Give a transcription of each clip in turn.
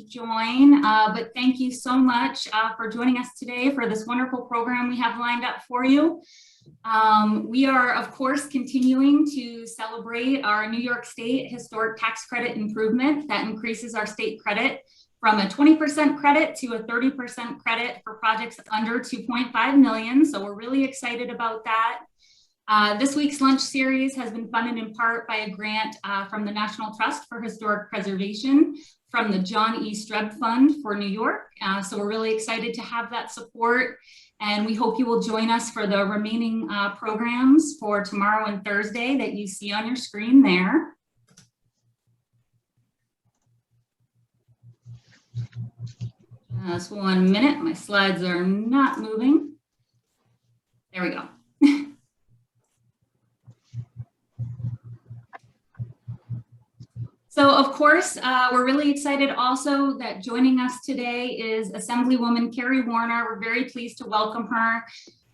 join, but thank you so much for joining us today for this wonderful program we have lined up for you. We are, of course, continuing to celebrate our New York State Historic Tax Credit improvement that increases our state credit from a 20% credit to a 30% credit for projects under 2.5 million. So we're really excited about that. This week's lunch series has been funded in part by a grant from the National Trust for Historic Preservation from the John E. Streb Fund for New York. So we're really excited to have that support, and we hope you will join us for the remaining programs for tomorrow and Thursday that you see on your screen there. Just 1 minute, my slides are not moving. There we go. So, of course, we're really excited also that joining us today is Assemblywoman Carrie Warner. We're very pleased to welcome her.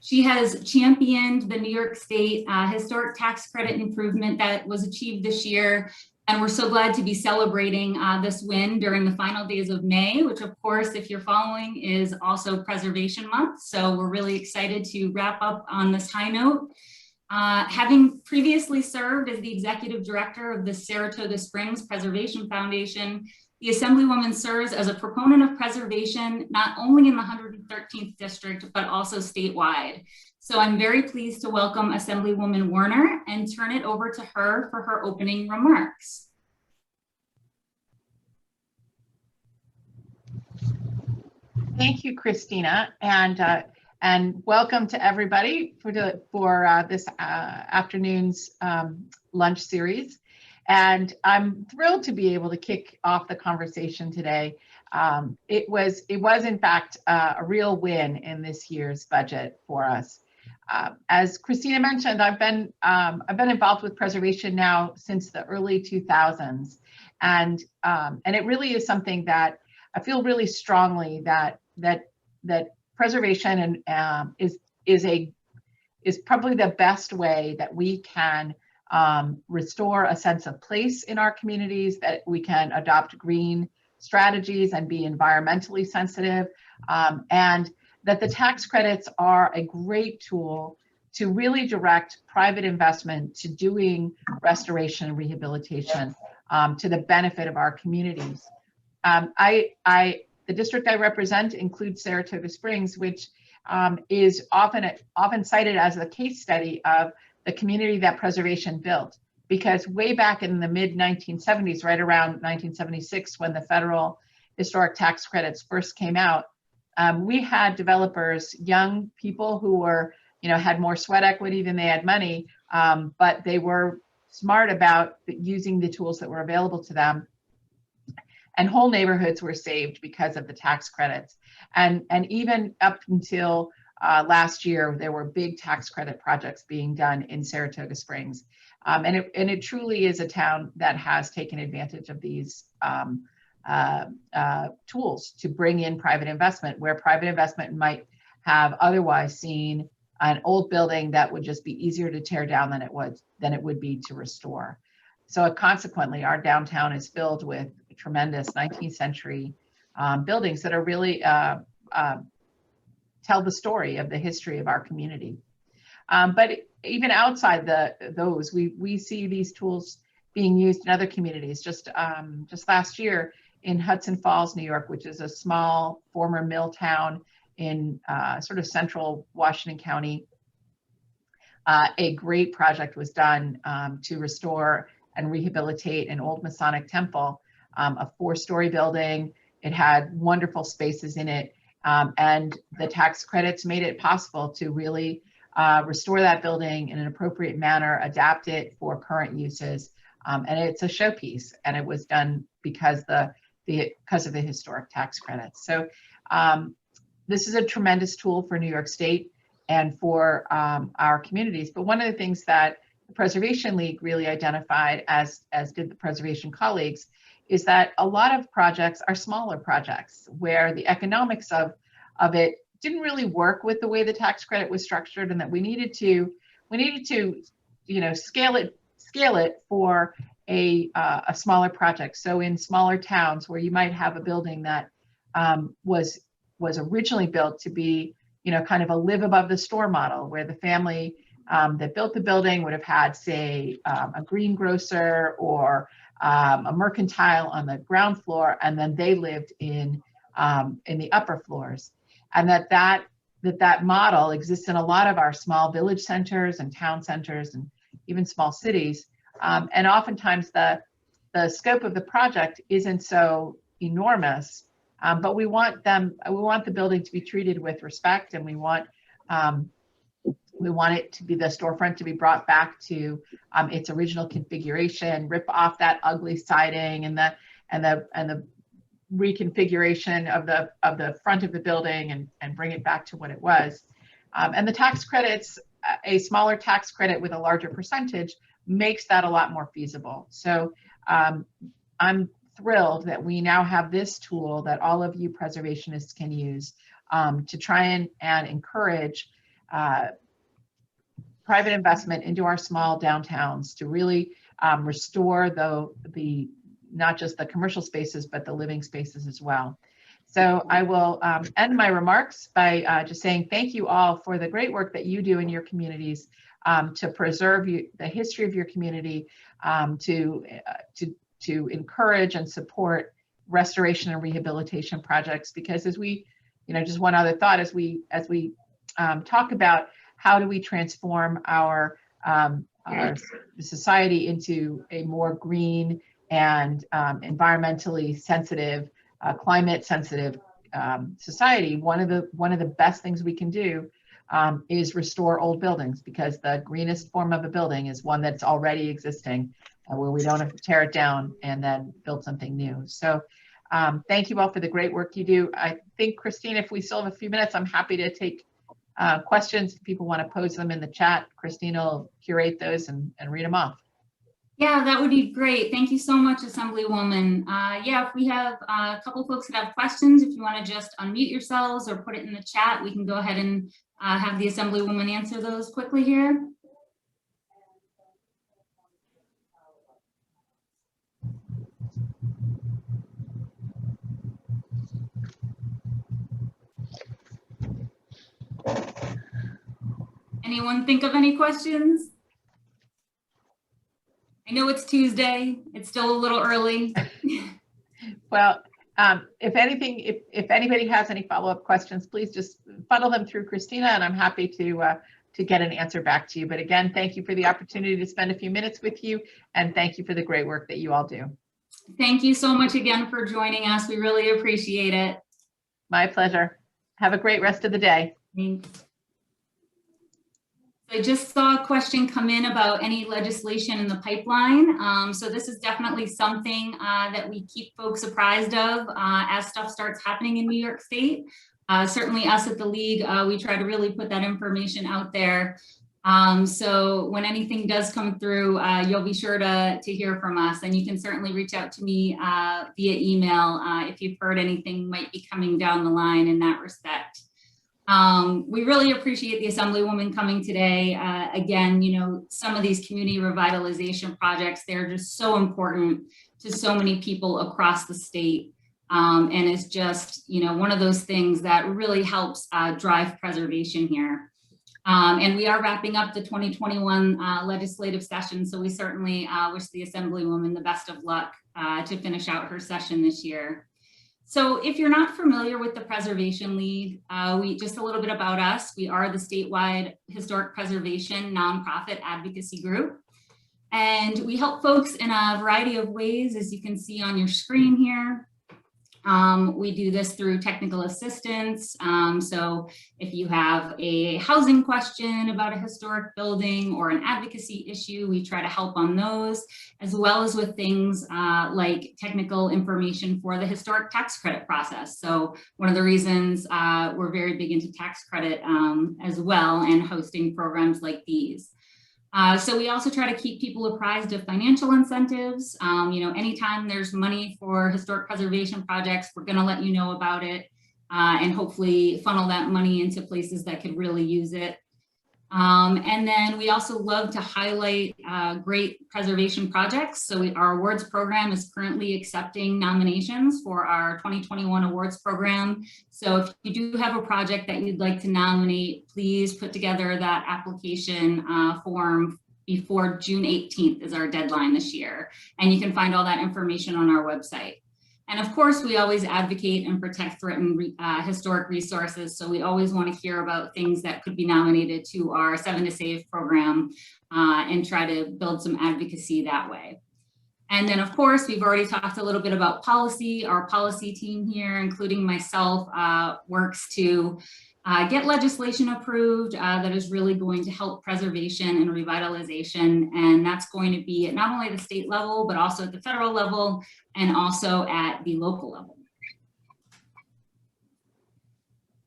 She has championed the New York State Historic Tax Credit improvement that was achieved this year. And we're so glad to be celebrating this win during the final days of May, which, of course, if you're following, is also Preservation Month. So we're really excited to wrap up on this high note. Having previously served as the executive director of the Saratoga Springs Preservation Foundation, the Assemblywoman serves as a proponent of preservation, not only in the 113th district, but also statewide. So I'm very pleased to welcome Assemblywoman Warner and turn it over to her for her opening remarks. Thank you, Christina, and welcome to everybody for this afternoon's lunch series. And I'm thrilled to be able to kick off the conversation today. It was in fact a real win in this year's budget for us. As Christina mentioned, I've been involved with preservation now since the early 2000s, and it really is something that I feel really strongly that preservation is probably the best way that we can restore a sense of place in our communities, that we can adopt green strategies and be environmentally sensitive, and that the tax credits are a great tool to really direct private investment to doing restoration and rehabilitation to the benefit of our communities. The district I represent includes Saratoga Springs, which is often cited as a case study of the community that preservation built. Because way back in the mid 1970s, right around 1976, when the federal historic tax credits first came out, we had developers, young people who were, had more sweat equity than they had money, but they were smart about using the tools that were available to them. And whole neighborhoods were saved because of the tax credits. And even up until last year, there were big tax credit projects being done in Saratoga Springs. And it truly is a town that has taken advantage of these tools to bring in private investment, where private investment might have otherwise seen an old building that would just be easier to tear down than it would be to restore. So consequently, our downtown is filled with tremendous 19th century buildings that are really tell the story of the history of our community. But even outside those, we see these tools being used in other communities. Just last year in Hudson Falls, New York, which is a small former mill town in sort of central Washington County, a great project was done to restore and rehabilitate an old Masonic temple, a 4-story building. It had wonderful spaces in it, and the tax credits made it possible to really restore that building in an appropriate manner, adapt it for current uses, and it's a showpiece. And it was done because of the historic tax credits. So this is a tremendous tool for New York State and for our communities. But one of the things that the Preservation League really identified, as did the preservation colleagues, is that a lot of projects are smaller projects where the economics of it didn't really work with the way the tax credit was structured, and that we needed to scale it for a smaller project. So in smaller towns where you might have a building that was originally built to be, kind of a live above the store model, where the family that built the building would have had, say, a greengrocer or a mercantile on the ground floor, and then they lived in the upper floors, and that model exists in a lot of our small village centers and town centers and even small cities. And oftentimes the scope of the project isn't so enormous, but we want the building to be treated with respect, and we want it to be, the storefront to be brought back to its original configuration, rip off that ugly siding and the reconfiguration of the front of the building and bring it back to what it was. And the tax credits, a smaller tax credit with a larger percentage, makes that a lot more feasible. So I'm thrilled that we now have this tool that all of you preservationists can use to try and encourage private investment into our small downtowns to really restore the not just the commercial spaces, but the living spaces as well. So I will end my remarks by just saying thank you all for the great work that you do in your communities to preserve the history of your community, to encourage and support restoration and rehabilitation projects. Because as we, just one other thought, as we talk about how do we transform our society into a more green and environmentally sensitive, climate sensitive society, one of the best things we can do is restore old buildings, because the greenest form of a building is one that's already existing, where we don't have to tear it down and then build something new. So thank you all for the great work you do. I think, Christine, if we still have a few minutes, I'm happy to take questions. If people want to pose them in the chat, Christine will curate those and read them off. Yeah, that would be great. Thank you so much, Assemblywoman. Yeah, if we have a couple folks that have questions, if you want to just unmute yourselves or put it in the chat, we can go ahead and have the Assemblywoman answer those quickly here. Anyone think of any questions? I know it's Tuesday. It's still a little early. Well, if anything, if anybody has any follow-up questions, please just funnel them through Christina, and I'm happy to get an answer back to you. But again, thank you for the opportunity to spend a few minutes with you, and thank you for the great work that you all do. Thank you so much again for joining us. We really appreciate it. My pleasure. Have a great rest of the day. Thanks. I just saw a question come in about any legislation in the pipeline. So this is definitely something that we keep folks apprised of as stuff starts happening in New York State. Certainly us at the League, we try to really put that information out there. So when anything does come through, you'll be sure to hear from us, and you can certainly reach out to me via email if you've heard anything might be coming down the line in that respect. We really appreciate the Assemblywoman coming today. Again, some of these community revitalization projects, they're just so important to so many people across the state. And it's just, one of those things that really helps drive preservation here. And we are wrapping up the 2021 legislative session. So we certainly wish the Assemblywoman the best of luck to finish out her session this year. So if you're not familiar with the Preservation League, just a little bit about us. We are the statewide historic preservation nonprofit advocacy group. And we help folks in a variety of ways, as you can see on your screen here. We do this through technical assistance. So if you have a housing question about a historic building or an advocacy issue, we try to help on those, as well as with things like technical information for the historic tax credit process. So one of the reasons we're very big into tax credit as well, and hosting programs like these. So we also try to keep people apprised of financial incentives. Anytime there's money for historic preservation projects, we're going to let you know about it and hopefully funnel that money into places that could really use it. And then we also love to highlight great preservation projects. So our awards program is currently accepting nominations for our 2021 awards program. So if you do have a project that you'd like to nominate, please put together that application form before June 18th is our deadline this year. And you can find all that information on our website. And of course, we always advocate and protect threatened historic resources. So we always want to hear about things that could be nominated to our 7 to Save program and try to build some advocacy that way. And then, of course, we've already talked a little bit about policy. Our policy team here, including myself, works to get legislation approved that is really going to help preservation and revitalization. And that's going to be at not only the state level, but also at the federal level and also at the local level.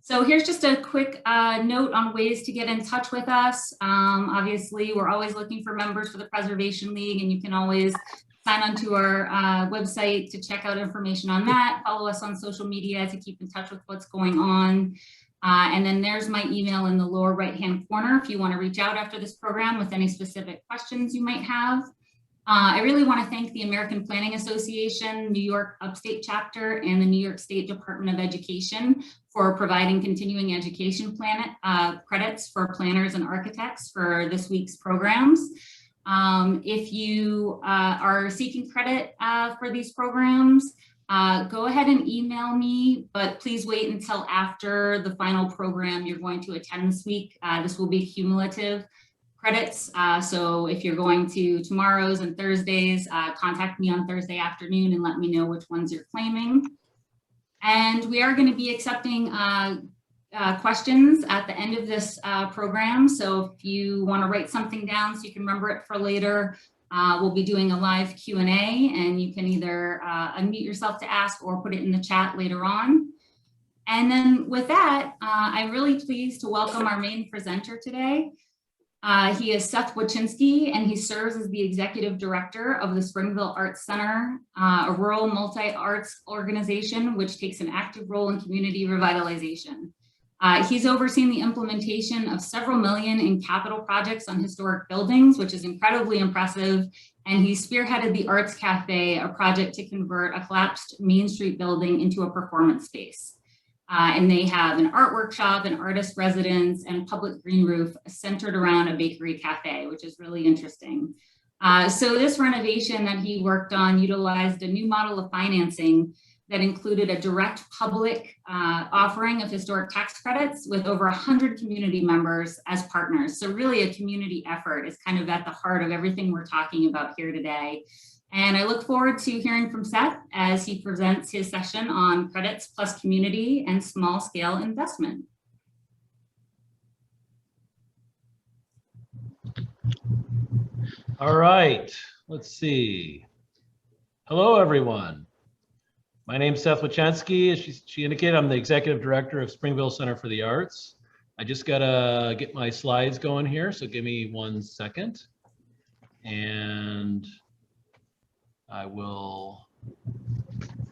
So here's just a quick note on ways to get in touch with us. Obviously, we're always looking for members for the Preservation League, and you can always sign on to our website to check out information on that. Follow us on social media to keep in touch with what's going on. And then there's my email in the lower right-hand corner if you want to reach out after this program with any specific questions you might have. I really want to thank the American Planning Association, New York UPSTATE Chapter, and the New York State Department of Education for providing continuing education credits for planners and architects for this week's programs. If you are seeking credit for these programs, go ahead and email me, but please wait until after the final program you're going to attend this week. This will be cumulative credits. So if you're going to tomorrow's and Thursdays, contact me on Thursday afternoon and let me know which ones you're claiming. And we are going to be accepting questions at the end of this program. So if you want to write something down so you can remember it for later, we'll be doing a live Q&A, and you can either unmute yourself to ask or put it in the chat later on. And then with that, I'm really pleased to welcome our main presenter today. He is Seth Wachinski, and he serves as the Executive Director of the Springville Arts Center, a rural multi-arts organization which takes an active role in community revitalization. He's overseen the implementation of several million in capital projects on historic buildings, which is incredibly impressive. And he spearheaded the Arts Cafe, a project to convert a collapsed Main Street building into a performance space. And they have an art workshop, an artist residence, and public green roof centered around a bakery cafe, which is really interesting. So this renovation that he worked on utilized a new model of financing that included a direct public offering of historic tax credits with over 100 community members as partners. So really a community effort is kind of at the heart of everything we're talking about here today. And I look forward to hearing from Seth as he presents his session on credits plus community and small scale investment. All right, let's see. Hello, everyone. My name's Seth Wachinski. As she indicated, I'm the Executive Director of Springville Center for the Arts. I just gotta get my slides going here, so give me 1 second. And I will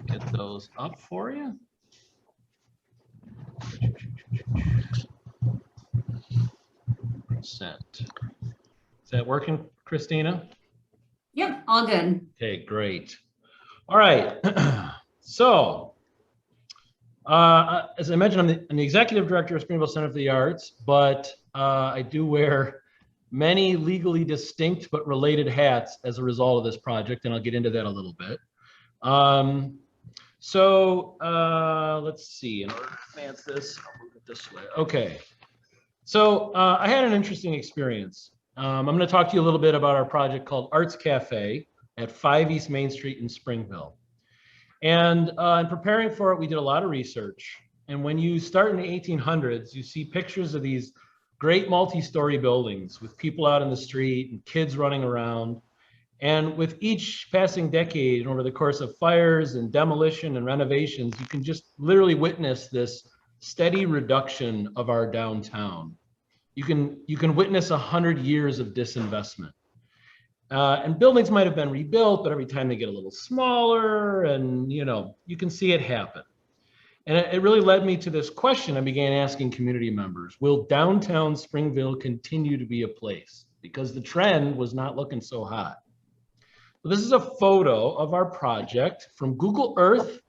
get those up for you. Percent. Is that working, Christina? Yep, all good. Okay, great. All right. So, as I mentioned, I'm the Executive Director of Springville Center for the Arts, but I do wear many legally distinct but related hats as a result of this project, and I'll get into that a little bit. Let's see, in order to advance this, I'll move it this way. Okay, so I had an interesting experience. I'm going to talk to you a little bit about our project called Arts Cafe at 5 East Main Street in Springville. And in preparing for it, we did a lot of research. And when you start in the 1800s, you see pictures of these great multi-story buildings with people out in the street and kids running around. And with each passing decade, and over the course of fires and demolition and renovations, you can just literally witness this steady reduction of our downtown. You can witness 100 years of disinvestment. And buildings might have been rebuilt, but every time they get a little smaller, and you can see it happen. And it really led me to this question I began asking community members. Will downtown Springville continue to be a place? Because the trend was not looking so hot. So this is a photo of our project from Google Earth.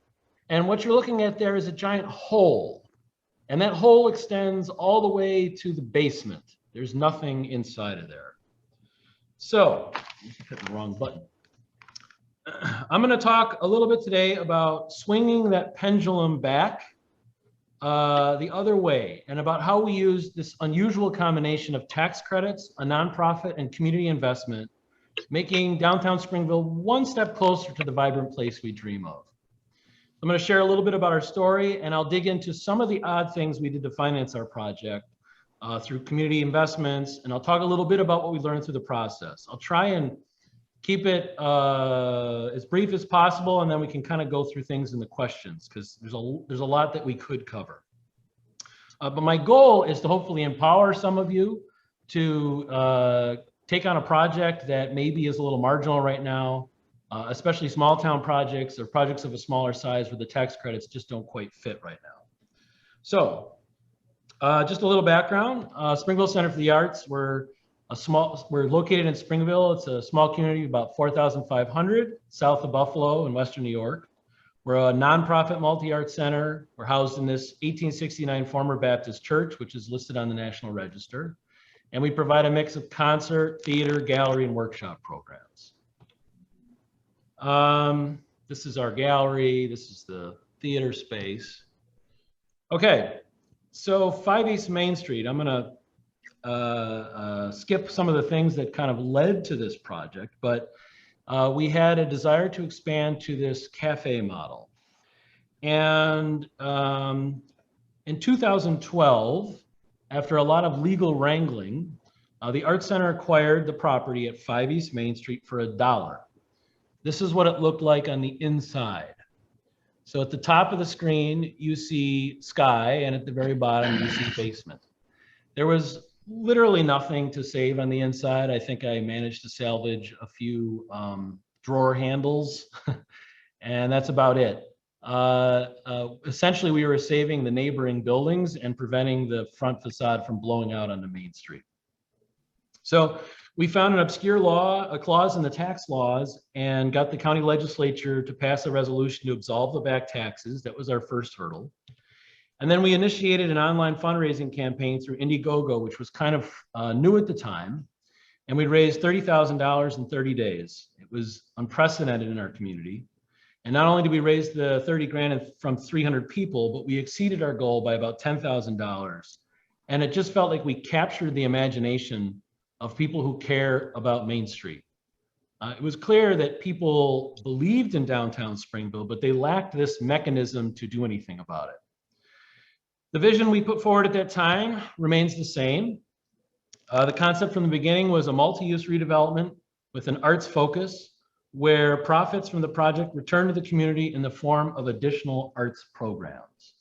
And what you're looking at there is a giant hole. And that hole extends all the way to the basement. There's nothing inside of there. So, hit the wrong button. I'm going to talk a little bit today about swinging that pendulum back the other way, and about how we use this unusual combination of tax credits, a nonprofit, and community investment, making downtown Springville one step closer to the vibrant place we dream of. I'm going to share a little bit about our story, and I'll dig into some of the odd things we did to finance our project through community investments, and I'll talk a little bit about what we learned through the process. I'll try and keep it as brief as possible, and then we can kind of go through things in the questions, because there's a lot that we could cover. But my goal is to hopefully empower some of you to take on a project that maybe is a little marginal right now, especially small town projects or projects of a smaller size where the tax credits just don't quite fit right now. So just a little background, Springville Center for the Arts, we're located in Springville. It's a small community, about 4,500 south of Buffalo in Western New York. We're a nonprofit multi-art center. We're housed in this 1869 former Baptist church, which is listed on the National Register. And we provide a mix of concert, theater, gallery, and workshop programs. This is our gallery. This is the theater space. Okay, so 5 East Main Street. I'm gonna skip some of the things that kind of led to this project, but we had a desire to expand to this cafe model. And in 2012, after a lot of legal wrangling, the Art Center acquired the property at 5 East Main Street for $1. This is what it looked like on the inside. So at the top of the screen, you see sky, and at the very bottom, you see basement. There was literally nothing to save on the inside. I think I managed to salvage a few drawer handles, and that's about it. Essentially, we were saving the neighboring buildings and preventing the front facade from blowing out onto Main Street. So we found an obscure law, a clause in the tax laws, and got the county legislature to pass a resolution to absolve the back taxes. That was our first hurdle. And then we initiated an online fundraising campaign through Indiegogo, which was kind of new at the time. And we raised $30,000 in 30 days. It was unprecedented in our community. And not only did we raise the 30 grand from 300 people, but we exceeded our goal by about $10,000. And it just felt like we captured the imagination of people who care about Main Street. It was clear that people believed in downtown Springville, but they lacked this mechanism to do anything about it. The vision we put forward at that time remains the same. The concept from the beginning was a multi-use redevelopment with an arts focus, where profits from the project return to the community in the form of additional arts programs.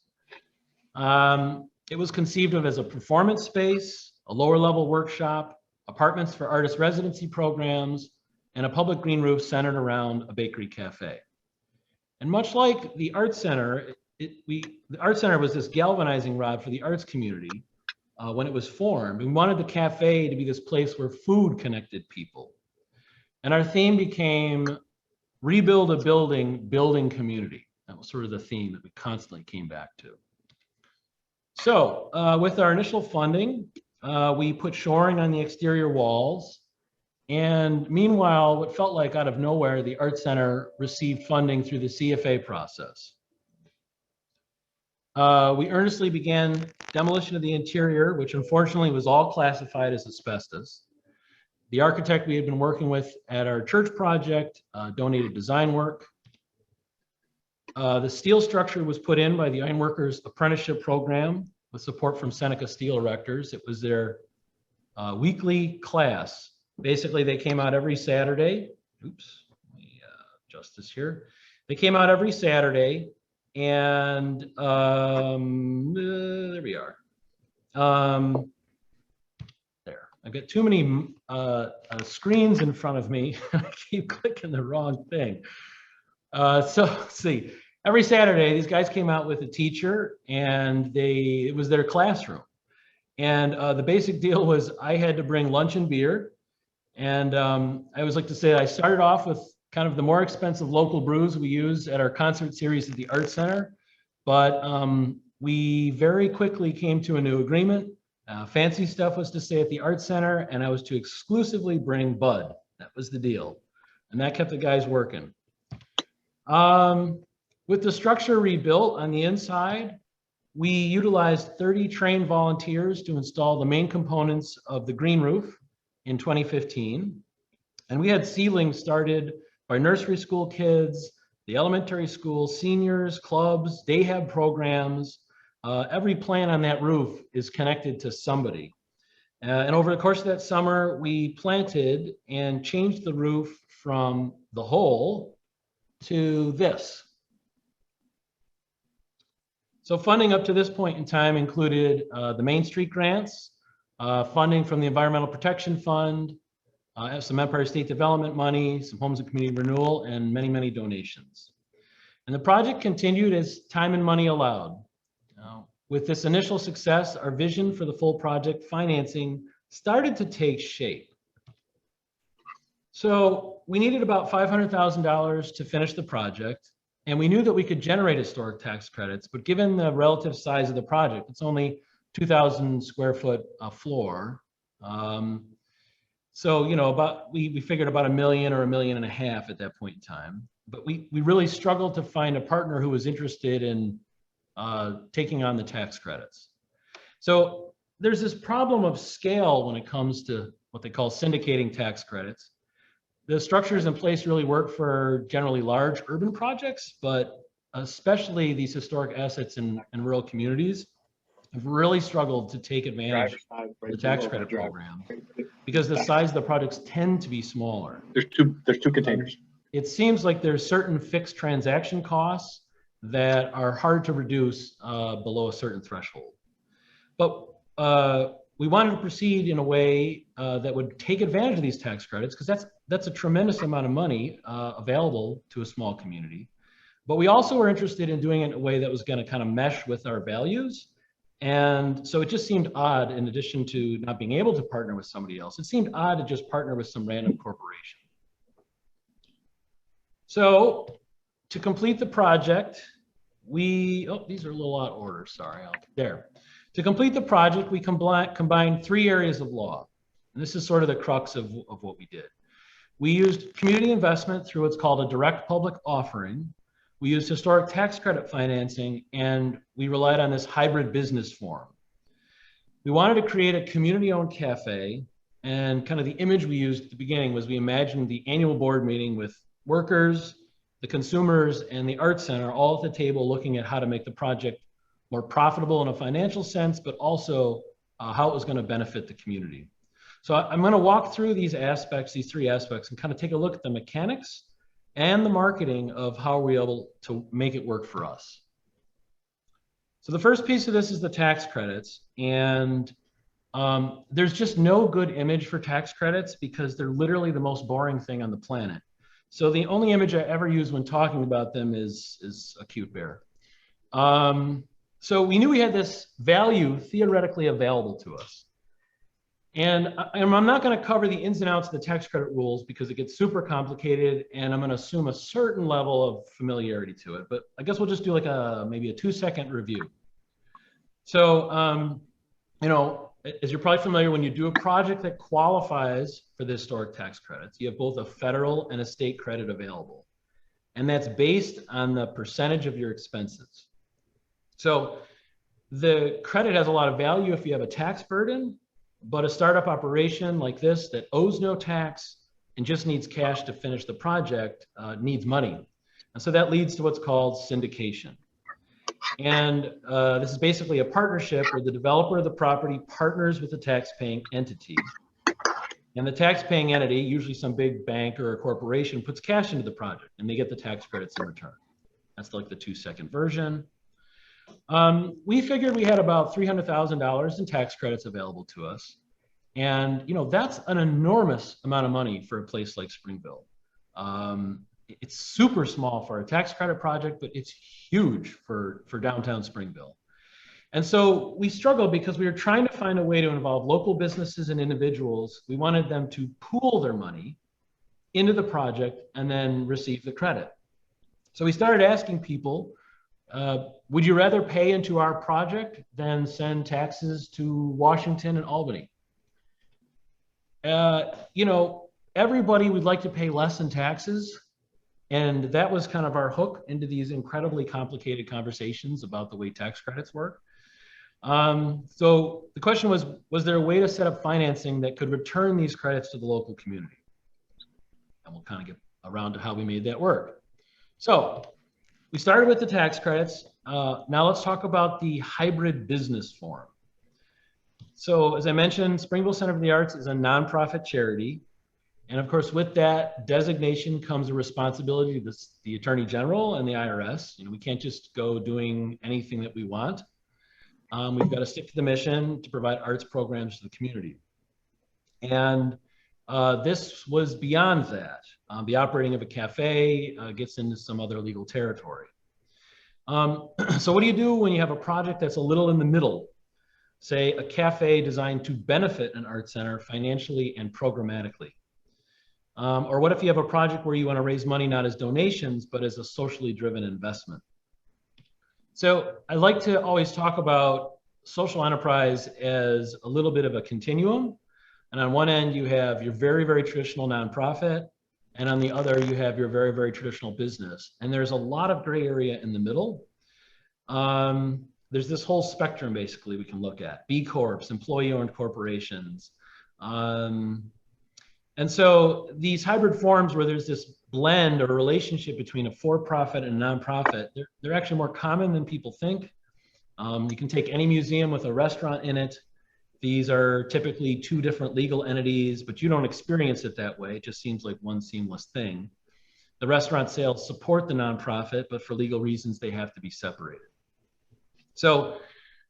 It was conceived of as a performance space, a lower level workshop, apartments for artist residency programs, and a public green roof centered around a bakery cafe. And much like the Art Center, the Art Center was this galvanizing rod for the arts community when it was formed. We wanted the cafe to be this place where food connected people. And our theme became rebuild a building, building community. That was sort of the theme that we constantly came back to. So with our initial funding, we put shoring on the exterior walls. And meanwhile, what felt like out of nowhere, the Art Center received funding through the CFA process. We earnestly began demolition of the interior, which unfortunately was all classified as asbestos. The architect we had been working with at our church project donated design work. The steel structure was put in by the Ironworkers Apprenticeship Program with support from Seneca Steel Erectors. It was their weekly class. Basically, they came out every Saturday. Oops, let me adjust this here. They came out every Saturday, and there we are. There, I've got too many screens in front of me. I keep clicking the wrong thing. So let's see. every Saturday, these guys came out with a teacher, and it was their classroom. And the basic deal was I had to bring lunch and beer. And I always like to say I started off with kind of the more expensive local brews we use at our concert series at the Art Center. But we very quickly came to a new agreement. Fancy stuff was to stay at the Art Center, and I was to exclusively bring Bud. That was the deal. And that kept the guys working. With the structure rebuilt on the inside, we utilized 30 trained volunteers to install the main components of the green roof in 2015. And we had ceilings started by nursery school kids, the elementary school, seniors, clubs, day have programs. Every plant on that roof is connected to somebody. And over the course of that summer, we planted and changed the roof from the hole to this. So funding up to this point in time included the Main Street grants, funding from the Environmental Protection Fund, some Empire State Development money, some Homes and Community Renewal, and many, many donations. And the project continued as time and money allowed. With this initial success, our vision for the full project financing started to take shape. So we needed about $500,000 to finish the project. And we knew that we could generate historic tax credits, but given the relative size of the project, it's only 2,000 square foot floor. So, you know, we figured about $1 million or $1.5 million at that point in time. But we really struggled to find a partner who was interested in taking on the tax credits. So there's this problem of scale when it comes to what they call syndicating tax credits. The structures in place really work for generally large urban projects, but especially these historic assets in rural communities have really struggled to take advantage of the tax credit program because the size of the projects tend to be smaller. There's two containers. It seems like there's certain fixed transaction costs that are hard to reduce below a certain threshold. But we wanted to proceed in a way that would take advantage of these tax credits because that's a tremendous amount of money available to a small community. But we also were interested in doing it in a way that was going to kind of mesh with our values. And so it just seemed odd, in addition to not being able to partner with somebody else, it seemed odd to just partner with some random corporation. So to complete the project, these are a little out of order, sorry, there. To complete the project, we combined 3 areas of law. And this is sort of the crux of what we did. We used community investment through what's called a direct public offering. We used historic tax credit financing, and we relied on this hybrid business form. We wanted to create a community-owned cafe, and kind of the image we used at the beginning was we imagined the annual board meeting with workers, the consumers, and the Art Center all at the table looking at how to make the project more profitable in a financial sense, but also how it was going to benefit the community. So I'm going to walk through these 3 aspects, and kind of take a look at the mechanics and the marketing of how we're able to make it work for us. So the first piece of this is the tax credits. And there's just no good image for tax credits because they're literally the most boring thing on the planet. So the only image I ever use when talking about them is a cute bear. So we knew we had this value theoretically available to us. And I'm not going to cover the ins and outs of the tax credit rules because it gets super complicated, and I'm going to assume a certain level of familiarity to it. But I guess we'll just do like maybe a 2-second review. So, you know, as you're probably familiar, when you do a project that qualifies for the historic tax credits, you have both a federal and a state credit available. And that's based on the percentage of your expenses. So the credit has a lot of value if you have a tax burden, but a startup operation like this that owes no tax and just needs cash to finish the project needs money. And so that leads to what's called syndication. And this is basically a partnership where the developer of the property partners with the tax-paying entity. And the tax-paying entity, usually some big bank or a corporation, puts cash into the project and they get the tax credits in return. That's like the 2-second version. We figured we had about $300,000 in tax credits available to us. And, you know, that's an enormous amount of money for a place like Springville. it's super small for a tax credit project, but it's huge for downtown Springville. And so we struggled because we were trying to find a way to involve local businesses and individuals. We wanted them to pool their money into the project and then receive the credit. So we started asking people, would you rather pay into our project than send taxes to Washington and Albany? You know, everybody would like to pay less in taxes. And that was kind of our hook into these incredibly complicated conversations about the way tax credits work. So the question was there a way to set up financing that could return these credits to the local community? And we'll kind of get around to how we made that work. So we started with the tax credits. Now let's talk about the hybrid business form. So as I mentioned, Springville Center for the Arts is a nonprofit charity. And of course, with that designation comes a responsibility to the Attorney General and the IRS. You know, we can't just go doing anything that we want. We've got to stick to the mission to provide arts programs to the community. And this was beyond that. The operating of a cafe gets into some other legal territory. So what do you do when you have a project that's a little in the middle? Say a cafe designed to benefit an art center financially and programmatically. Or what if you have a project where you want to raise money not as donations, but as a socially driven investment? So I like to always talk about social enterprise as a little bit of a continuum. And on one end, you have your very, very traditional nonprofit. And on the other, you have your very, very traditional business. And there's a lot of gray area in the middle. There's this whole spectrum, basically, we can look at. B Corps, employee-owned corporations. And so these hybrid forms where there's this blend or relationship between a for-profit and a nonprofit, they're actually more common than people think. You can take any museum with a restaurant in it. These are typically two different legal entities, but you don't experience it that way. It just seems like one seamless thing. The restaurant sales support the nonprofit, but for legal reasons, they have to be separated. So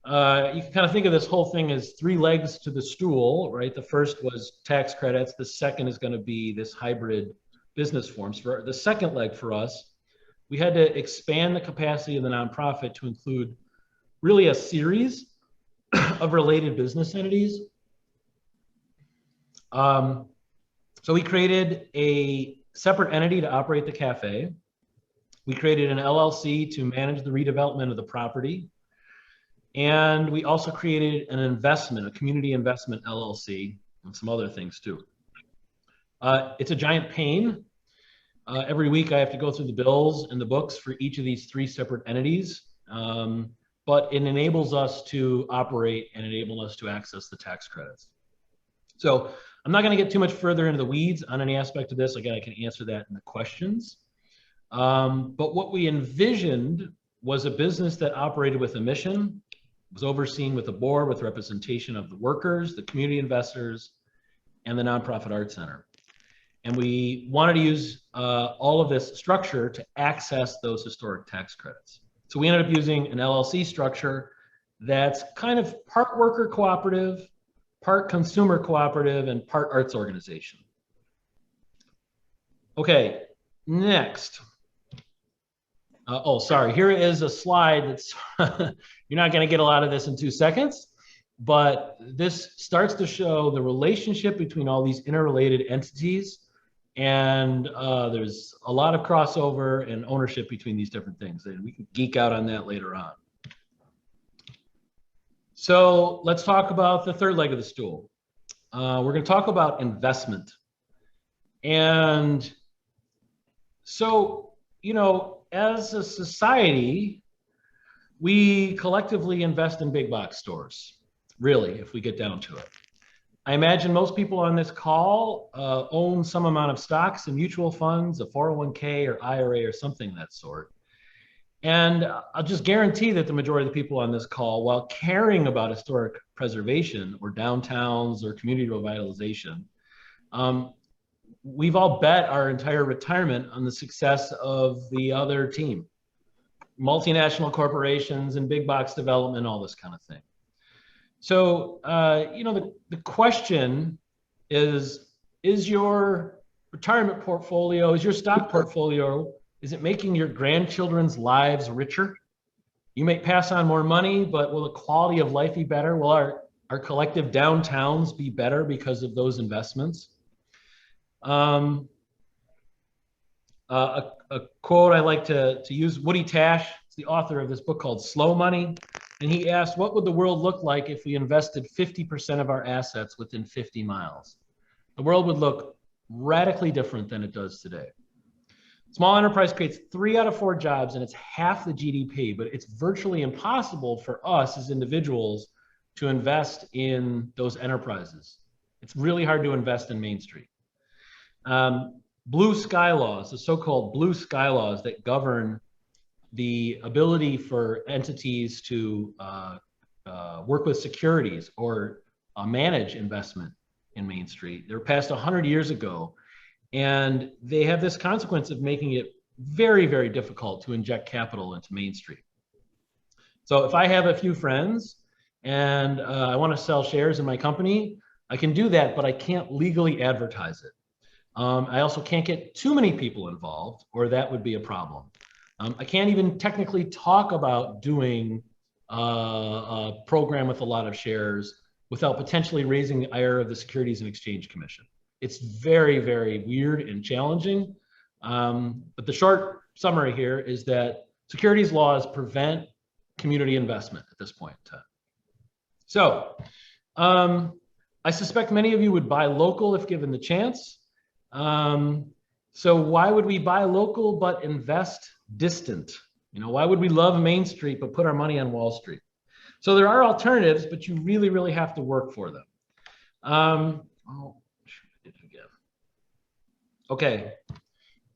you can kind of think of this whole thing as three legs to the stool, right? The first was tax credits. The second is going to be this hybrid business forms. For the second leg for us, we had to expand the capacity of the nonprofit to include really a series of related business entities. So we created a separate entity to operate the cafe. We created an LLC to manage the redevelopment of the property. And we also created an investment, a community investment LLC, and some other things too. It's a giant pain. Every week I have to go through the bills and the books for each of these three separate entities. But it enables us to operate and enable us to access the tax credits. So I'm not going to get too much further into the weeds on any aspect of this. Again, I can answer that in the questions. But what we envisioned was a business that operated with a mission, was overseen with a board with representation of the workers, the community investors, and the nonprofit art center. And we wanted to use all of this structure to access those historic tax credits. So we ended up using an LLC structure that's kind of part worker cooperative, part consumer cooperative, and part arts organization. Okay, next. Oh, sorry, here is a slide that's, you're not gonna get a lot of this in 2 seconds, but this starts to show the relationship between all these interrelated entities. And there's a lot of crossover and ownership between these different things. And we can geek out on that later on. So let's talk about the third leg of the stool. We're going to talk about investment. And so, you know, as a society, we collectively invest in big box stores, really, if we get down to it. I imagine most people on this call own some amount of stocks and mutual funds, a 401k or IRA or something of that sort. And I'll just guarantee that the majority of the people on this call, while caring about historic preservation or downtowns or community revitalization, we've all bet our entire retirement on the success of the other team. Multinational corporations and big box development, all this kind of thing. So, you know, the question is your retirement portfolio? Is your stock portfolio, is it making your grandchildren's lives richer? You may pass on more money, but will the quality of life be better? Will our collective downtowns be better because of those investments? A quote I like to use, Woody Tash, is the author of this book called Slow Money. And he asked, what would the world look like if we invested 50% of our assets within 50 miles? The world would look radically different than it does today. Small enterprise creates 3 out of 4 jobs and it's half the GDP, but it's virtually impossible for us as individuals to invest in those enterprises. It's really hard to invest in Main Street. Blue sky laws, the so-called blue sky laws that govern the ability for entities to work with securities or manage investment in Main Street. They were passed 100 years ago, and they have this consequence of making it very, very difficult to inject capital into Main Street. So if I have a few friends and I want to sell shares in my company, I can do that, but I can't legally advertise it. I also can't get too many people involved, or that would be a problem. I can't even technically talk about doing a program with a lot of shares without potentially raising the ire of the Securities and Exchange Commission. It's very, very weird and challenging. But the short summary here is that securities laws prevent community investment at this point in time. So I suspect many of you would buy local if given the chance. So why would we buy local but invest distant? You know, why would we love Main Street but put our money on Wall Street? So there are alternatives, but you really, really have to work for them. Okay,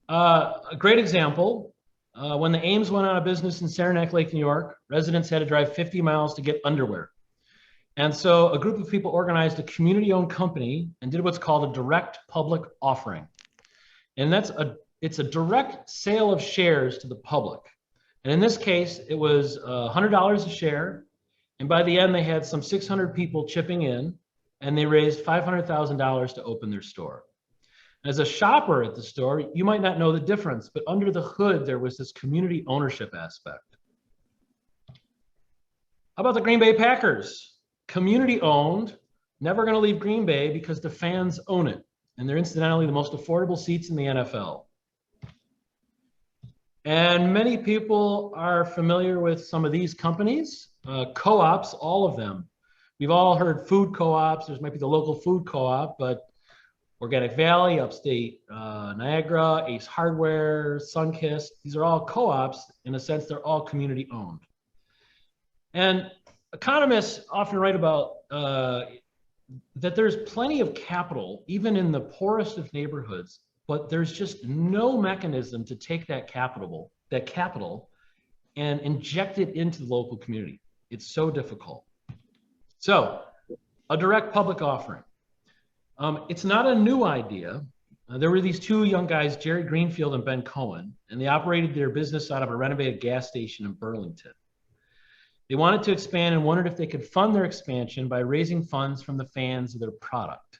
a great example. When the Ames went out of business in Saranac Lake, New York, residents had to drive 50 miles to get underwear. And so a group of people organized a community-owned company and did what's called a direct public offering. And it's a direct sale of shares to the public. And in this case, it was $100 a share. And by the end, they had some 600 people chipping in, and they raised $500,000 to open their store. As a shopper at the store, you might not know the difference, but under the hood, there was this community ownership aspect. How about the Green Bay Packers? Community owned, never going to leave Green Bay because the fans own it. And they're incidentally the most affordable seats in the NFL. And many people are familiar with some of these companies, co-ops, all of them. We've all heard food co-ops. There's might be the local food co-op, but Organic Valley, Upstate Niagara, Ace Hardware, Sunkist, these are all co-ops. In a sense, they're all community owned. And economists often write about that there's plenty of capital, even in the poorest of neighborhoods, but there's just no mechanism to take that capital and inject it into the local community. It's so difficult. So a direct public offering. It's not a new idea. There were these 2 young guys, Jerry Greenfield and Ben Cohen, and they operated their business out of a renovated gas station in Burlington. They wanted to expand and wondered if they could fund their expansion by raising funds from the fans of their product.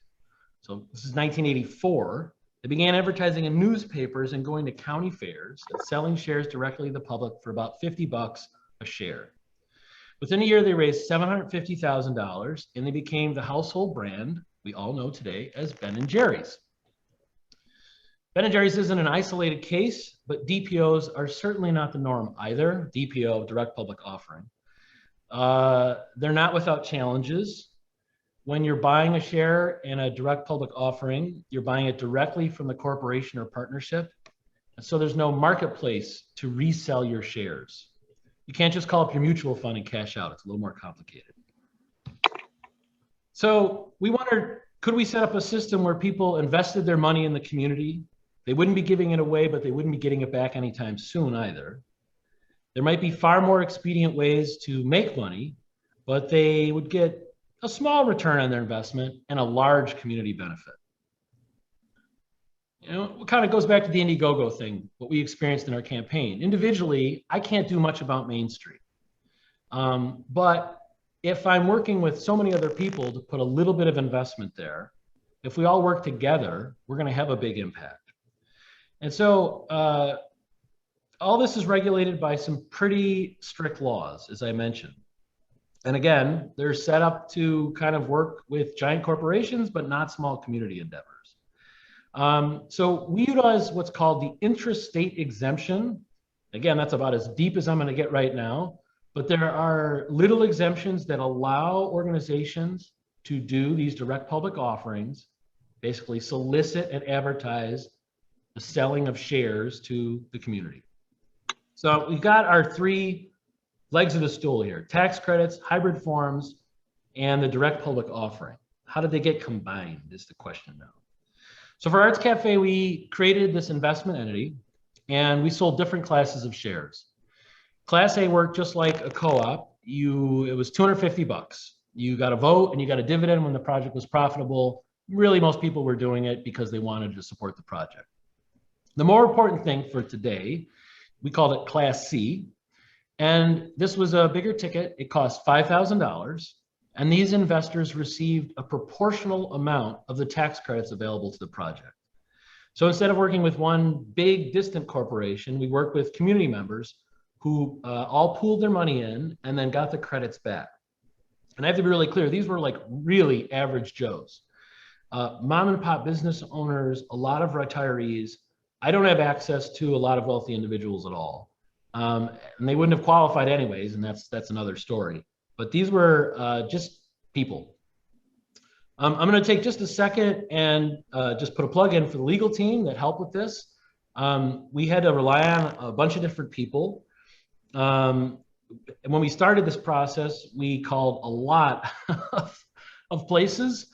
So this is 1984. They began advertising in newspapers and going to county fairs and selling shares directly to the public for about $50 a share. Within a year, they raised $750,000 and they became the household brand we all know today as Ben & Jerry's. Ben & Jerry's isn't an isolated case, but DPOs are certainly not the norm either. DPO, direct public offering. They're not without challenges. When you're buying a share in a direct public offering, you're buying it directly from the corporation or partnership. And so there's no marketplace to resell your shares. You can't just call up your mutual fund and cash out. It's a little more complicated. So we wondered, could we set up a system where people invested their money in the community? They wouldn't be giving it away, but they wouldn't be getting it back anytime soon either. There might be far more expedient ways to make money, but they would get a small return on their investment and a large community benefit. You know, it kind of goes back to the Indiegogo thing, what we experienced in our campaign. Individually, I can't do much about Main Street. But if I'm working with so many other people to put a little bit of investment there, if we all work together, we're going to have a big impact. And so all this is regulated by some pretty strict laws, as I mentioned. And again, they're set up to kind of work with giant corporations, but not small community endeavors. So we utilize what's called the intrastate exemption. Again, that's about as deep as I'm going to get right now. But there are little exemptions that allow organizations to do these direct public offerings, basically solicit and advertise the selling of shares to the community. So we've got our three legs of the stool here: tax credits, hybrid forms, and the direct public offering. How did they get combined is the question now. So for Arts Cafe, we created this investment entity and we sold different classes of shares. Class A worked just like a co-op. It was $250. You got a vote and you got a dividend when the project was profitable. Really, most people were doing it because they wanted to support the project. The more important thing for today, we called it Class C. And this was a bigger ticket. It cost $5,000. And these investors received a proportional amount of the tax credits available to the project. So instead of working with one big distant corporation, we worked with community members who all pooled their money in and then got the credits back. And I have to be really clear, these were like really average Joes. Mom and pop business owners, a lot of retirees. I don't have access to a lot of wealthy individuals at all. And they wouldn't have qualified anyways, and that's another story. But these were just people. I'm going to take just a second and just put a plug in for the legal team that helped with this. We had to rely on a bunch of different people. And when we started this process, we called a lot of places,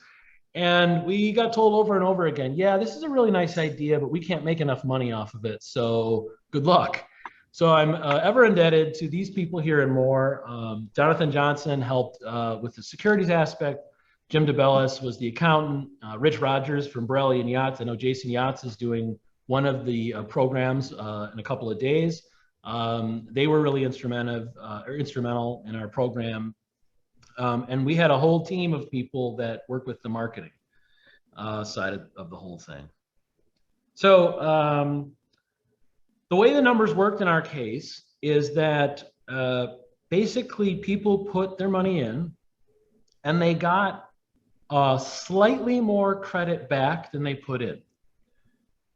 and we got told over and over again, yeah, this is a really nice idea, but we can't make enough money off of it, so good luck. So I'm ever indebted to these people here and more. Jonathan Johnson helped with the securities aspect. Jim DeBellis was the accountant. Rich Rogers from Borelli and Yachts. I know Jason Yachts is doing one of the programs in a couple of days. They were really instrumental in our program. And we had a whole team of people that work with the marketing side of the whole thing. So the way the numbers worked in our case is that basically people put their money in and they got slightly more credit back than they put in.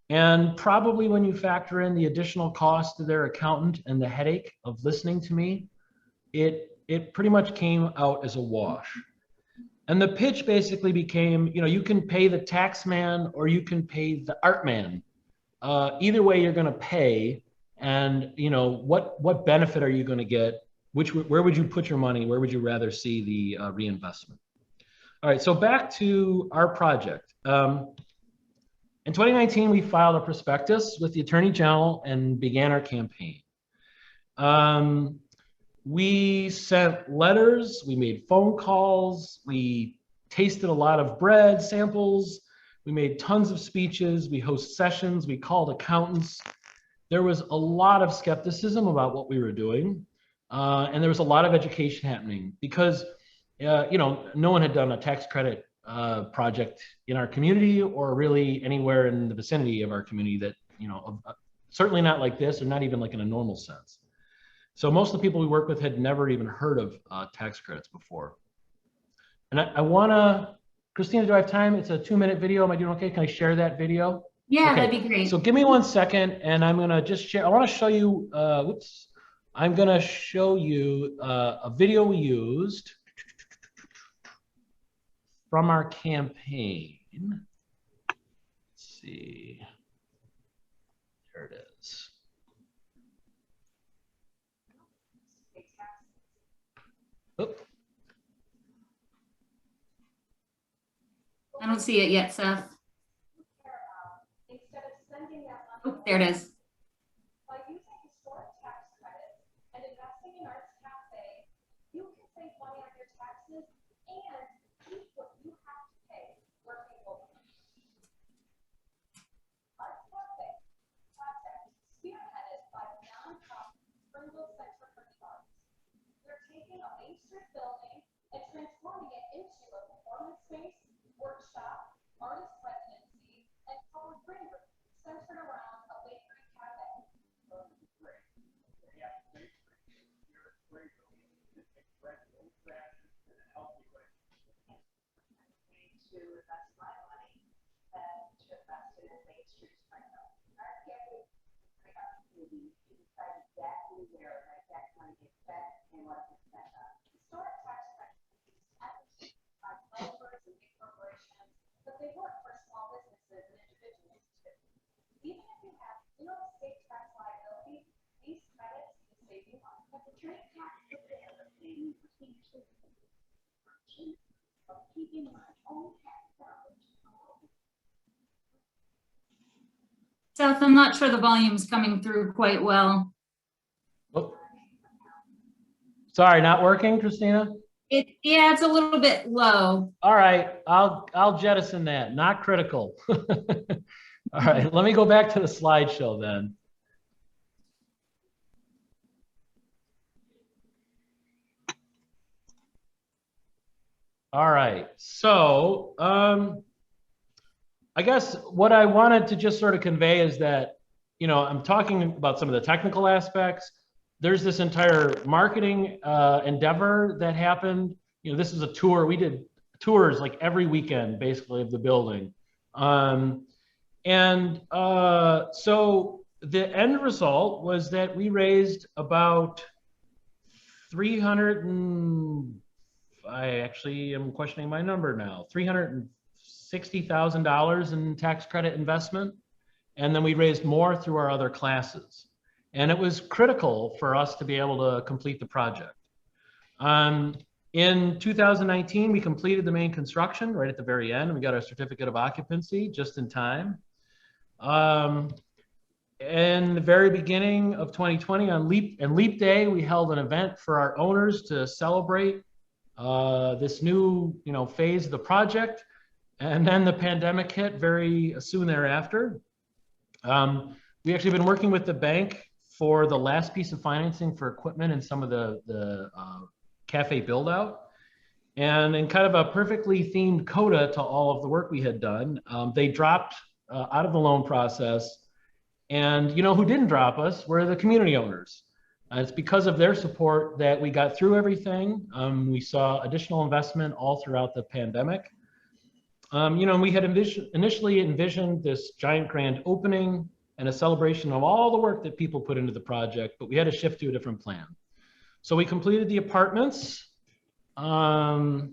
And probably when you factor in the additional cost to their accountant and the headache of listening to me, it pretty much came out as a wash. And the pitch basically became, you can pay the tax man or you can pay the art man. Either way, you're going to pay. And what benefit are you going to get? Where would you put your money? Where would you rather see the reinvestment? All right, so back to our project. In 2019, we filed a prospectus with the Attorney General and began our campaign. We sent letters, we made phone calls, we tasted a lot of bread samples, we made tons of speeches, we host sessions, we called accountants. There was a lot of skepticism about what we were doing, and there was a lot of education happening because no one had done a tax credit project in our community or really anywhere in the vicinity of our community that, certainly not like this or not even like in a normal sense. So most of the people we work with had never even heard of tax credits before. And I want to, Christina, do I have time? It's a 2-minute video. Am I doing okay? Can I share that video? Yeah, okay. That'd be great. So give me 1 second and I'm going to just share. I want to show you, I'm going to show you a video we used from our campaign. Let's see. There it is. Oh. I don't see it yet, Seth. Oh, there it is. By using historic tax credits and investing in Arts Cafe, you can save money on your taxes and keep what you have to pay working locally. Arts Cafe project spearheaded by the nonprofit Springville Center for the Arts. They're taking a Main Street building and transforming it into a performance space, workshop, artist to invest my money than to invest it in Main Street Springfield. Our cafe bring up community, you decide exactly where that money gets spent and what it gets spent on. Historic tax credits are developers and big corporations, but they work for small businesses and individuals too. Even if you have zero state tax liability, these credits can save you money. But the trade tax is the other thing of keeping my own tax dollars. Seth, I'm not sure the volume's coming through quite well. Oh. Sorry, not working, Christina? Yeah, it's a little bit low. All right, I'll jettison that. Not critical. All right, let me go back to the slideshow then. All right, so I guess what I wanted to just sort of convey is that, you know, I'm talking about some of the technical aspects. There's this entire marketing endeavor that happened. You know, this is a tour. We did tours like every weekend, basically, of the building. So the end result was that we raised about I actually am questioning my number now, $360,000 in tax credit investment. And then we raised more through our other classes. And it was critical for us to be able to complete the project. In 2019, we completed the main construction right at the very end. We got our certificate of occupancy just in time. In the very beginning of 2020, on Leap Day, we held an event for our owners to celebrate this new, phase of the project. And then the pandemic hit very soon thereafter. We actually been working with the bank for the last piece of financing for equipment and some of the cafe build out. And in kind of a perfectly themed coda to all of the work we had done, they dropped out of the loan process. And who didn't drop us were the community owners. It's because of their support that we got through everything. We saw additional investment all throughout the pandemic. We had initially envisioned this giant grand opening and a celebration of all the work that people put into the project, but we had to shift to a different plan. So we completed the apartments, and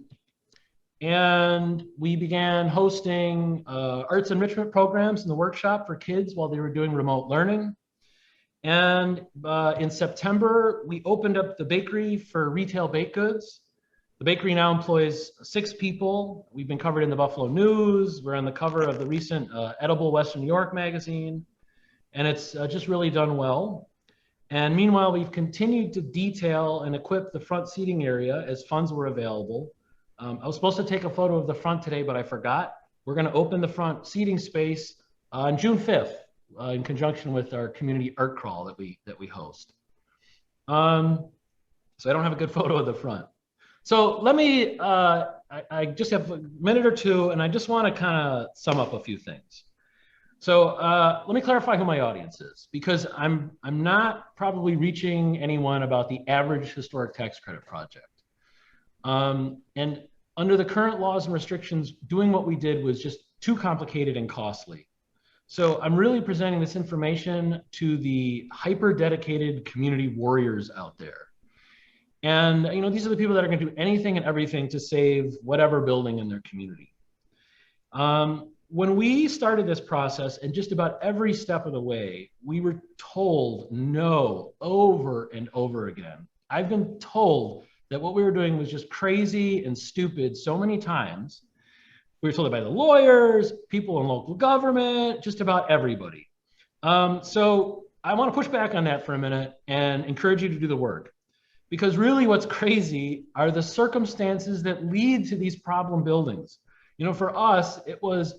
we began hosting arts enrichment programs in the workshop for kids while they were doing remote learning. And in September, we opened up the bakery for retail baked goods. The bakery now employs 6 people. We've been covered in the Buffalo News. We're on the cover of the recent Edible Western New York magazine. And it's just really done well. And meanwhile, we've continued to detail and equip the front seating area as funds were available. I was supposed to take a photo of the front today, but I forgot. We're going to open the front seating space on June 5th in conjunction with our community art crawl that we host. So I don't have a good photo of the front. So let me, I just have a minute or two, and I just want to kind of sum up a few things. So let me clarify who my audience is, because I'm not probably reaching anyone about the average historic tax credit project. And under the current laws and restrictions, doing what we did was just too complicated and costly. So I'm really presenting this information to the hyper dedicated community warriors out there. And these are the people that are going to do anything and everything to save whatever building in their community. When we started this process, and just about every step of the way, we were told no over and over again. I've been told that what we were doing was just crazy and stupid so many times. We were told it by the lawyers, people in local government, just about everybody. So I want to push back on that for a minute and encourage you to do the work. Because really what's crazy are the circumstances that lead to these problem buildings. For us, it was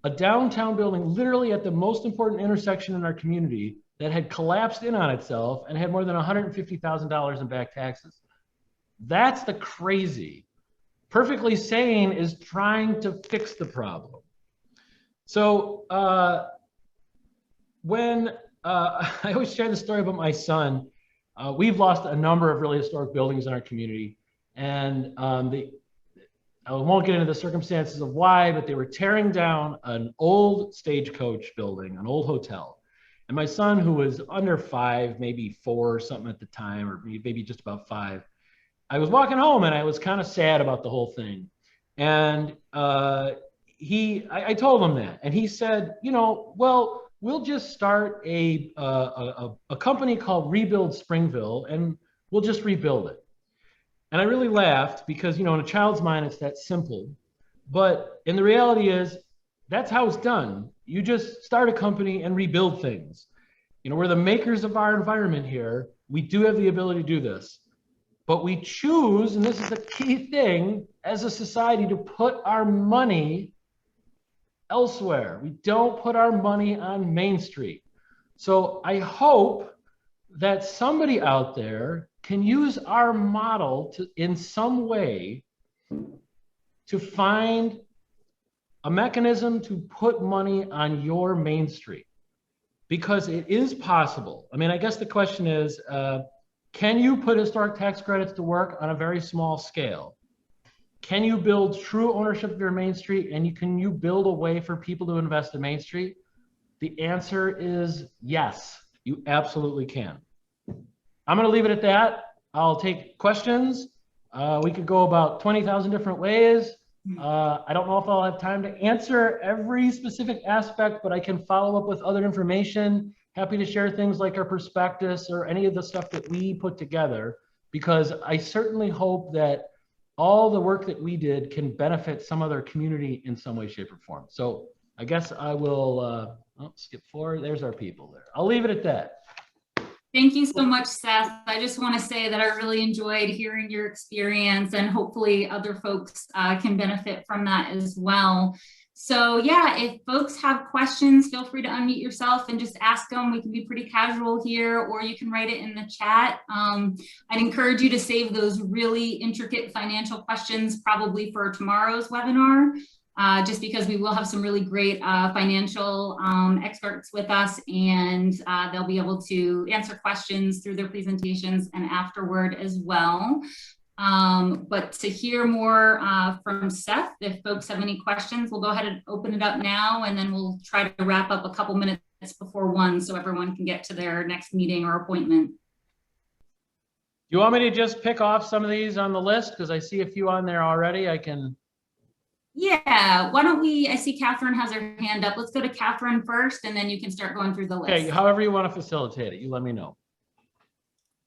a downtown building literally at the most important intersection in our community that had collapsed in on itself and had more than $150,000 in back taxes. That's the crazy. Perfectly sane is trying to fix the problem. So when I always share the story about my son, we've lost a number of really historic buildings in our community, and I won't get into the circumstances of why, but they were tearing down an old stagecoach building, an old hotel. And my son, who was under 5, maybe 4 or something at the time, or maybe just about 5, I was walking home and I was kind of sad about the whole thing. And I told him that, and he said, well, we'll just start a company called Rebuild Springville, and we'll just rebuild it. And I really laughed because, in a child's mind, it's that simple. But in the reality is, that's how it's done. You just start a company and rebuild things. We're the makers of our environment here. We do have the ability to do this. But we choose, and this is a key thing, as a society, to put our money elsewhere. We don't put our money on Main Street. So I hope that somebody out there can use our model to, in some way, to find a mechanism to put money on your Main Street, because it is possible. I mean, I guess the question is, can you put historic tax credits to work on a very small scale? Can you build true ownership of your Main Street, and can you build a way for people to invest in Main Street? The answer is yes, you absolutely can. I'm going to leave it at that. I'll take questions. We could go about 20,000 different ways. I don't know if I'll have time to answer every specific aspect, but I can follow up with other information. Happy to share things like our prospectus or any of the stuff that we put together, because I certainly hope that all the work that we did can benefit some other community in some way, shape, or form. So I guess I will skip forward. There's our people there. I'll leave it at that. Thank you so much, Seth. I just want to say that I really enjoyed hearing your experience, and hopefully other folks can benefit from that as well. So yeah, if folks have questions, feel free to unmute yourself and just ask them. We can be pretty casual here, or you can write it in the chat. I'd encourage you to save those really intricate financial questions probably for tomorrow's webinar. Just because we will have some really great financial experts with us, and they'll be able to answer questions through their presentations and afterward as well. But to hear more from Seth, if folks have any questions, we'll go ahead and open it up now, and then we'll try to wrap up a couple minutes before 1 so everyone can get to their next meeting or appointment. You want me to just pick off some of these on the list? Because I see a few on there already. I can. Yeah, why don't we, I see Catherine has her hand up. Let's go to Catherine first, and then you can start going through the list. Okay, however you want to facilitate it, you let me know.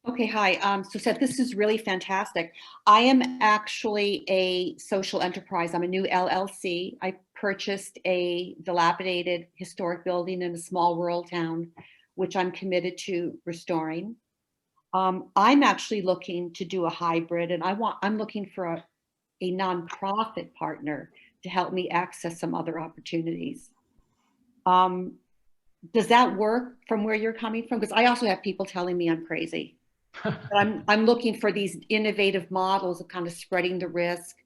Okay, hi. So Seth, this is really fantastic. I am actually a social enterprise. I'm a new LLC. I purchased a dilapidated historic building in a small rural town, which I'm committed to restoring. I'm actually looking to do a hybrid, and I'm looking for a nonprofit partner to help me access some other opportunities. Does that work from where you're coming from? Because I also have people telling me I'm crazy. But I'm looking for these innovative models of kind of spreading the risk,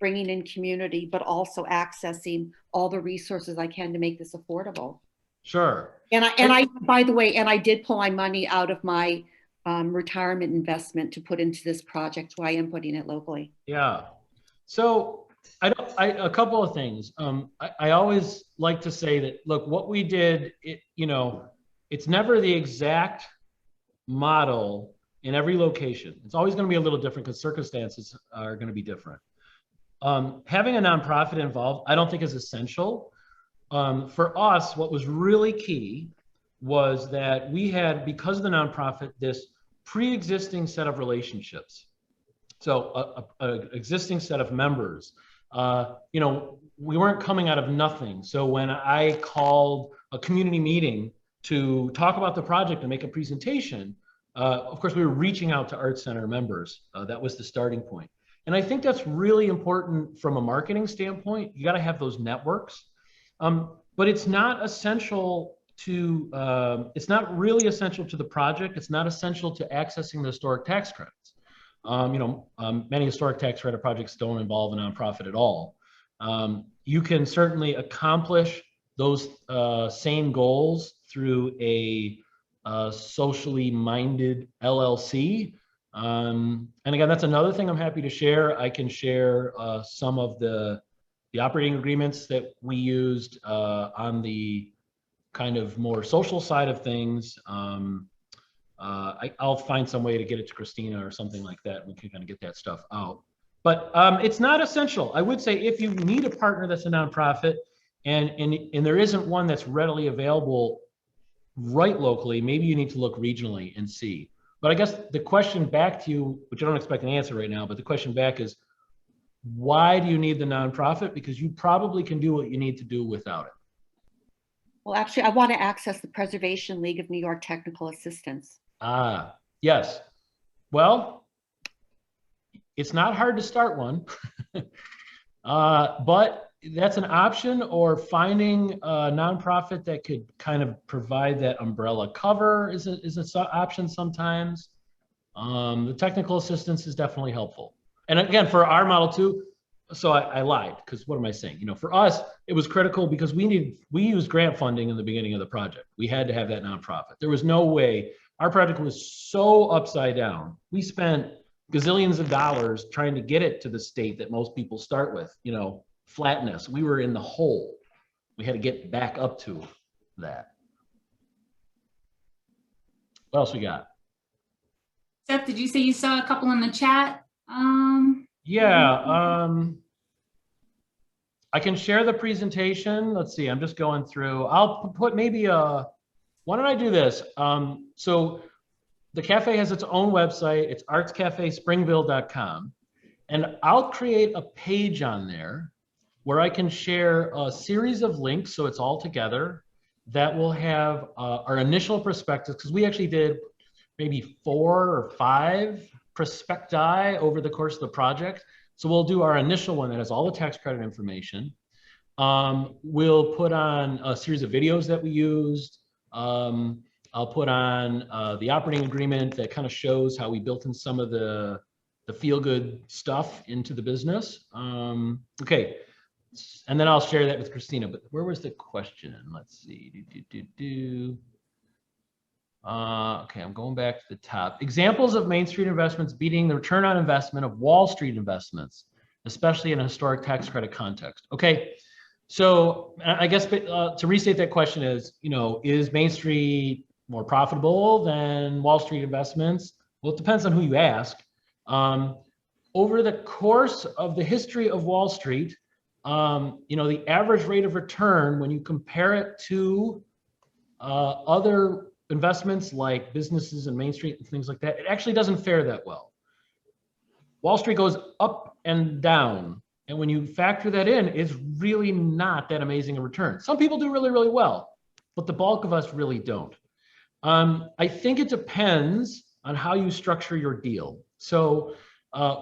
bringing in community, but also accessing all the resources I can to make this affordable. Sure. And I, by the way, and I did pull my money out of my retirement investment to put into this project, so I am putting it locally. Yeah. So a couple of things. I always like to say that, look, what we did, it's never the exact model in every location. It's always going to be a little different because circumstances are going to be different. Having a nonprofit involved, I don't think is essential. For us, what was really key was that we had, because of the nonprofit, this pre-existing set of relationships. So an existing set of members, we weren't coming out of nothing. So when I called a community meeting to talk about the project and make a presentation, of course, we were reaching out to Arts Center members. That was the starting point. And I think that's really important from a marketing standpoint. You got to have those networks, but it's not essential to, it's not really essential to the project. It's not essential to accessing the historic tax credits. Many historic tax credit projects don't involve a nonprofit at all. You can certainly accomplish those same goals through a socially minded LLC, And again, that's another thing I'm happy to share. I can share some of the operating agreements that we used on the kind of more social side of things. I'll find some way to get it to Christina or something like that. We can kind of get that stuff out. But it's not essential. I would say if you need a partner that's a nonprofit and there isn't one that's readily available right locally, maybe you need to look regionally and see. But I guess the question back to you, which I don't expect an answer right now, but the question back is, why do you need the nonprofit? Because you probably can do what you need to do without it. Well, actually, I want to access the Preservation League of New York Technical Assistance. Ah, yes. Well, it's not hard to start one, but that's an option, or finding a nonprofit that could kind of provide that umbrella cover is an option sometimes. The technical assistance is definitely helpful. And again, for our model too, so I lied, because what am I saying? You know, for us, it was critical because we used grant funding in the beginning of the project. We had to have that nonprofit. There was no way. Our project was so upside down. We spent gazillions of dollars trying to get it to the state that most people start with, you know, flatness. We were in the hole. We had to get back up to that. What else we got? Seth, did you say you saw a couple in the chat? Yeah, I can share the presentation. Let's see, I'm just going through. I'll put maybe why don't I do this? So the cafe has its own website. It's artscafespringville.com. And I'll create a page on there where I can share a series of links, so it's all together, that will have our initial perspectives, because we actually did maybe 4 or 5 prospecti over the course of the project. So we'll do our initial one that has all the tax credit information. We'll put on a series of videos that we used. I'll put on the operating agreement that kind of shows how we built in some of the feel-good stuff into the business. Okay, and then I'll share that with Christina. But where was the question? Let's see. Okay, I'm going back to the top. Examples of Main Street investments beating the return on investment of Wall Street investments, especially in a historic tax credit context. Okay, so I guess to restate that question is, you know, is Main Street more profitable than Wall Street investments? Well, it depends on who you ask. Over the course of the history of Wall Street, you know, the average rate of return, when you compare it to other investments like businesses and Main Street and things like that, it actually doesn't fare that well. Wall Street goes up and down. And when you factor that in, it's really not that amazing a return. Some people do really, really well, but the bulk of us really don't. I think it depends on how you structure your deal. So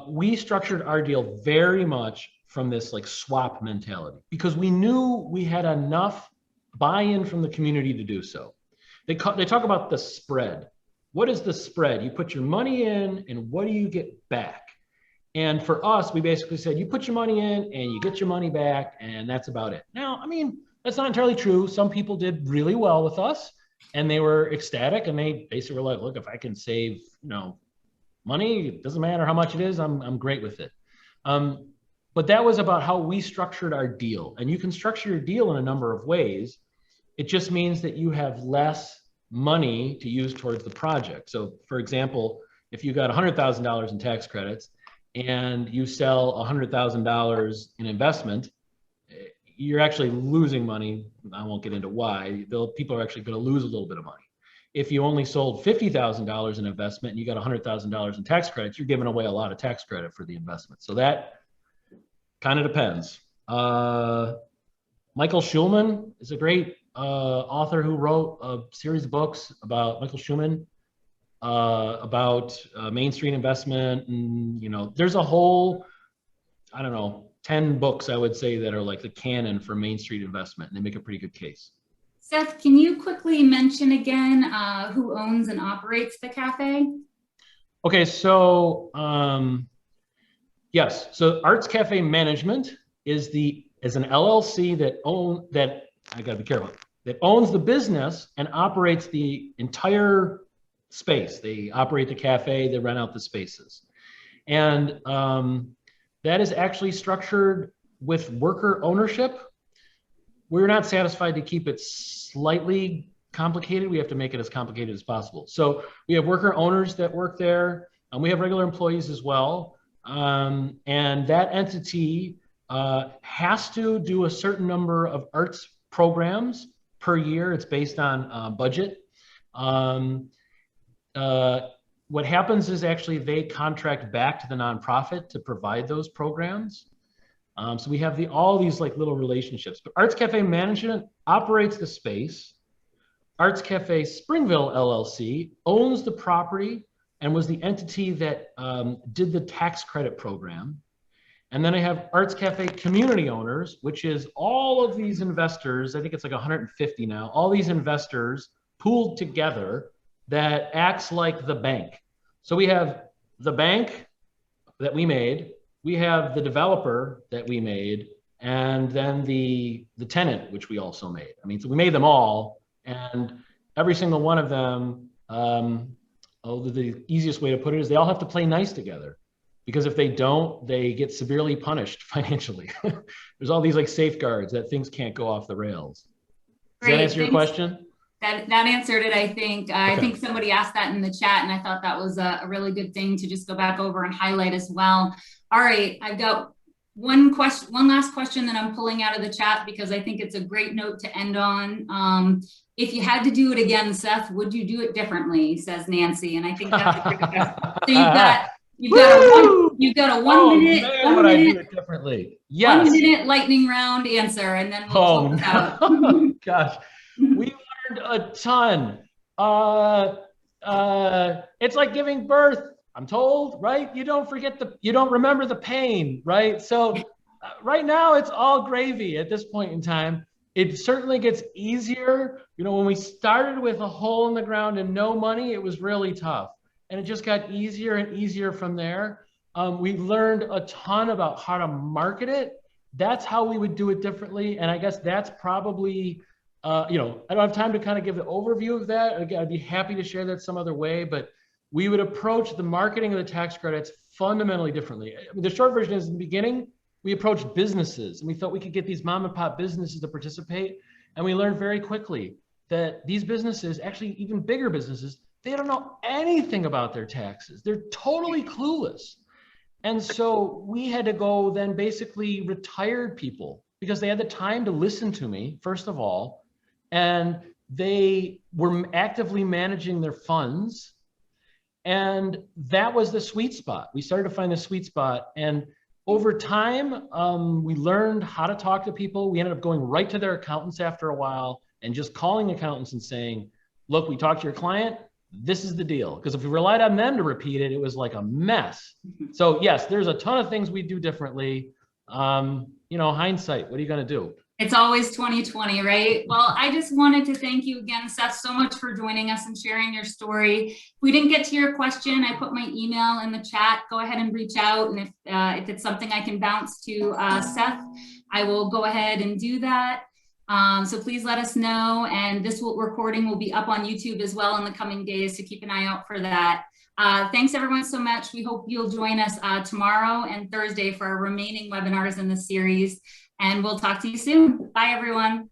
we structured our deal very much from this like swap mentality, because we knew we had enough buy-in from the community to do so. They talk about the spread. What is the spread? You put your money in and what do you get back? And for us, we basically said, you put your money in and you get your money back, and that's about it. Now, I mean, that's not entirely true. Some people did really well with us and they were ecstatic, and they basically were like, look, if I can save, you know, money, it doesn't matter how much it is, I'm great with it. But that was about how we structured our deal. And you can structure your deal in a number of ways. It just means that you have less money to use towards the project. So for example, if you got $100,000 in tax credits and you sell $100,000 in investment, you're actually losing money. I won't get into why. People are actually going to lose a little bit of money. If you only sold $50,000 in investment and you got $100,000 in tax credits, you're giving away a lot of tax credit for the investment. So that kind of depends. Michael Schulman is a great author who wrote a series of books about Michael Schulman, about Main Street investment. And, you know, there's a whole, I don't know, 10 books I would say that are like the canon for Main Street investment, and they make a pretty good case. Seth, can you quickly mention again who owns and operates the cafe? Okay, so yes, so Arts Cafe Management is an LLC that I gotta be careful, that owns the business and operates the entire space. They operate the cafe, they rent out the spaces. And that is actually structured with worker ownership. We're not satisfied to keep it slightly complicated. We have to make it as complicated as possible. So we have worker owners that work there, and we have regular employees as well. And that entity has to do a certain number of arts programs per year. It's based on budget. What happens is actually they contract back to the nonprofit to provide those programs. So we have all these like little relationships. But Arts Cafe Management operates the space. Arts Cafe Springville LLC owns the property and was the entity that did the tax credit program. And then I have Arts Cafe Community Owners, which is all of these investors, I think it's like 150 now, all these investors pooled together that acts like the bank. So we have the bank that we made, we have the developer that we made, and then the tenant, which we also made. I mean, so we made them all, and every single one of them, the easiest way to put it is they all have to play nice together, because if they don't, they get severely punished financially. There's all these like safeguards that things can't go off the rails. Does that answer your question? That answered it, I think. I Okay. think somebody asked that in the chat, and I thought that was a really good thing to just go back over and highlight as well. All right, I've got one last question that I'm pulling out of the chat because I think it's a great note to end on. If you had to do it again, Seth, would you do it differently? Says Nancy, and I think that's a great question. So you've got a 1 minute. Man, would I do it differently? Yes. 1 minute lightning round answer, and then we'll close out. Gosh, we learned a ton. It's like giving birth, I'm told, right? You don't remember the pain, right? So right now it's all gravy at this point in time. It certainly gets easier. You know, when we started with a hole in the ground and no money, it was really tough. And it just got easier and easier from there. We learned a ton about how to market it. That's how we would do it differently. And I guess that's probably, I don't have time to kind of give the overview of that. Again, I'd be happy to share that some other way, but we would approach the marketing of the tax credits fundamentally differently. I mean, the short version is in the beginning, we approached businesses and we thought we could get these mom and pop businesses to participate. And we learned very quickly that these businesses, actually even bigger businesses, they don't know anything about their taxes. They're totally clueless. And so we had to go then basically retired people because they had the time to listen to me, first of all, and they were actively managing their funds. And that was the sweet spot. We started to find the sweet spot. And over time, we learned how to talk to people. We ended up going right to their accountants after a while and just calling accountants and saying, look, we talked to your client. This is the deal. Because if we relied on them to repeat it, it was like a mess. So yes, there's a ton of things we do differently. Hindsight, what are you going to do? It's always 2020, right? Well, I just wanted to thank you again, Seth, so much for joining us and sharing your story. If we didn't get to your question, I put my email in the chat. Go ahead and reach out. And if it's something I can bounce to Seth, I will go ahead and do that. So please let us know. And this recording will be up on YouTube as well in the coming days, so keep an eye out for that. Thanks everyone so much. We hope you'll join us tomorrow and Thursday for our remaining webinars in the series. And we'll talk to you soon. Bye, everyone.